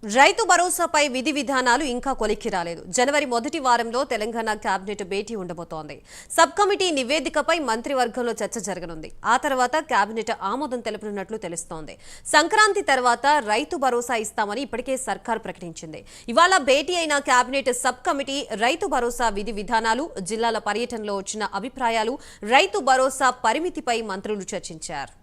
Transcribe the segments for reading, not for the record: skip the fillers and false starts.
రైతు భరోసాపై విధి విధానాలు ఇంకా కొలిక్కి రాలేదు. జనవరి మొదటి వారంలో తెలంగాణ కేబినెట్ భేటీ ఉండబోతోంది. సబ్ కమిటీ నివేదికపై మంత్రివర్గంలో చర్చ జరగనుంది. ఆ తర్వాత కేబినెట్ ఆమోదం తెలుపనున్నట్లు తెలుస్తోంది. సంక్రాంతి తర్వాత రైతు భరోసా ఇస్తామని ఇప్పటికే సర్కార్ ప్రకటించింది. ఇవాళ భేటీ అయిన cabinet sub committee Rythu Bharosa విధి విధానాలు, జిల్లాల పర్యటనలో వచ్చిన అభిప్రాయాలు, రైతు భరోసా పరిమితిపై మంత్రులు చర్చించారు.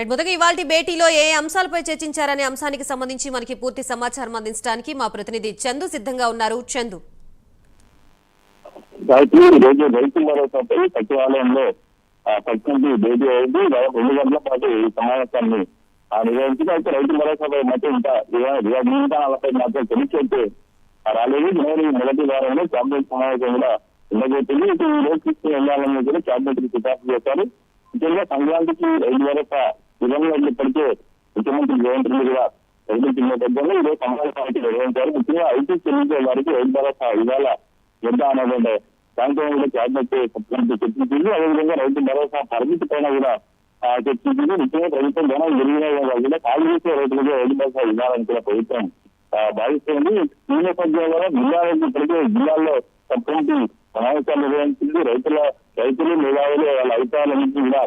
మొదటి ఇవాల్టి భేటీలో ఏ అంశాలపై చర్చించారనే అంశానికి సంబంధించి మనకి పూర్తి సమాచారం అందించడానికి మా ప్రతినిధి చందు సిద్ధంగా ఉన్నారు. చందు, రైతు భరోసాపై సచివాలయంలో సబ్కమిటీ భేటీ అయింది. 2 గంటల పాటు ఈ సమావేశాన్ని నిర్వహించింది. అయితే రైతు భరోసాపై మాత్రం ఇంకా విధానాలపై మాత్రం తెలిసి రాలేదు. జనవరి మొదటి వారంలో కేబినెట్ సమావేశం కూడా ఉండబోతుంది. ఈ రోజు తీసుకుని వెళ్లాలని కూడా కేబినెట్ కి సిఫార్సు చేశారు. ముఖ్యంగా సంక్రాంతికి రైతు భరోసా విధంగా ఇప్పటికే ముఖ్యమంత్రి రేవంత్ రెడ్డి కూడా ప్రకటించిన నేపథ్యంలో ఈరోజు సమావేశానికి నిర్వహించారు. ముఖ్యంగా ఐటీ చెల్లించే వారికి రైతు భరోసా ఇవాళ వద్ద అనేటువంటి దాంతో కూడా కేబినెట్ సబ్కమిటీ చర్చించింది. అదేవిధంగా రైతు భరోసా పరిమితి పైన కూడా చర్చించింది. ముఖ్యంగా ప్రభుత్వం ధనం జరిగిన కూడా ఖాళీ చేసే రైతులకు రైతు భరోసా ఇవ్వాలని కూడా ప్రభుత్వం భావిస్తోంది. ఈ నేపథ్యంలో జిల్లాలకు ఇప్పటికే జిల్లాల్లో సబ్కమిటీ సమావేశాలు నిర్వహించింది. రైతులు మేధావులు వాళ్ళ అభిప్రాయాలన్నింటినీ కూడా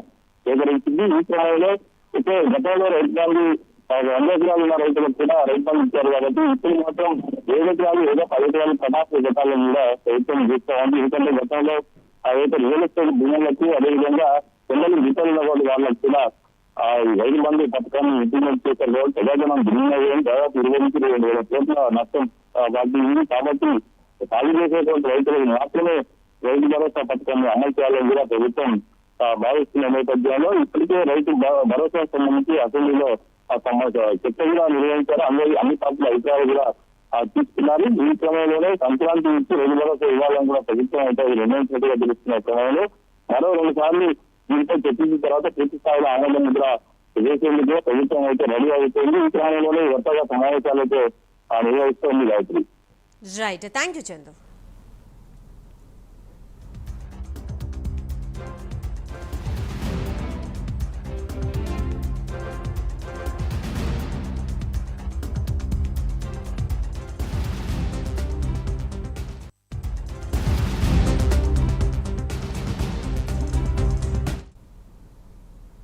సేకరించింది. ఈ క్రమంలో అయితే గతంలో రైతు బంధు 100 ఎకరాలు ఉన్న రైతులకు కూడా రైతు బంధు ఇచ్చారు కాబట్టి ఇప్పుడు మాత్రం 7 ఎకరాలు ఏదో 10 ఎకరాలు కటాఫ్ ఘటాలను కూడా ప్రభుత్వం చూస్తా ఉంది. ఎందుకంటే గతంలో ఏదైతే రియల్ ఎస్టేట్ భూములకు అదేవిధంగా పిల్లలు గిట్టలు వాళ్ళకు కూడా రైతు బంధు పథకాన్ని ఇంప్లిమెంట్ చేశారు కాబట్టి ప్రజాజనం భిన్నమయ్యాయి. దాదాపు 22,000 కోట్ల నష్టం వాటింది. కాబట్టి సాగు చేసేటువంటి రైతులకు మాత్రమే రైతు భరోసా పథకాన్ని అమలు చేయాలని కూడా ప్రభుత్వం భావిస్తున్న నేపథ్యంలో ఇప్పటికే రైతు భరోసా సంబంధించి అసెంబ్లీలో చర్చ కూడా నిర్వహించారు. అన్ని పార్టీల అభిప్రాయాలు కూడా తీసుకున్నారు. ఈ క్రమంలోనే సంక్రాంతి నుంచి రైతు భరోసా ఇవ్వాలని కూడా ప్రభుత్వం అయితే నిర్ణయించినట్టుగా తెలుస్తున్న క్రమంలో మరో 2 సార్లు దీనిపై చర్చించిన తర్వాత పూర్తి స్థాయిలో ఆమోదం కూడా చేసేందుకు ప్రభుత్వం అయితే రెడీ అవుతుంది. ఈ క్రమంలోనే కొత్తగా సమావేశాలు అయితే నిర్వహిస్తోంది Gayatri. Right, thank you Chandu.